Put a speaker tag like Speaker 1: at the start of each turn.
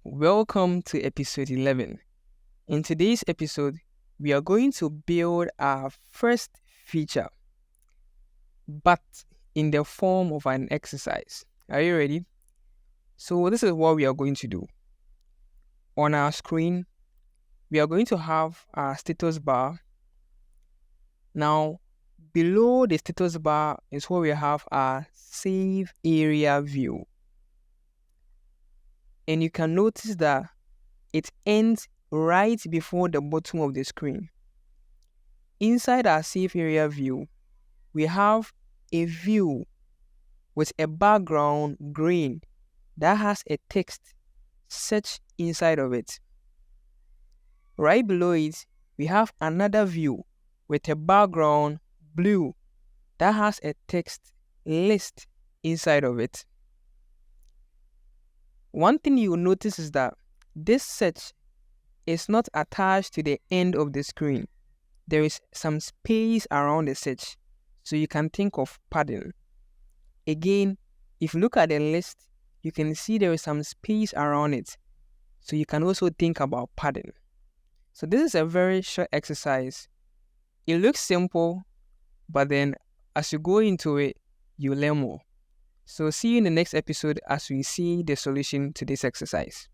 Speaker 1: Welcome to episode 11. In today's episode, we are going to build our first feature, but in the form of an exercise. Are you ready? So this is what we are going to do. On our screen, we are going to have our status bar. Now, below the status bar is where we have our save area view. And you can notice that it ends right before the bottom of the screen. Inside our save area view, we have a view with a background green that has a text search inside of it. Right below it, we have another view with a background blue that has a text list inside of it. One thing you will notice is that this search is not attached to the end of the screen. There is some space around the search, so you can think of padding. Again, if you look at the list, you can see there is some space around it, so you can also think about padding. So this is a very short exercise. It looks simple, but then as you go into it, you learn more. So see you in the next episode as we see the solution to this exercise.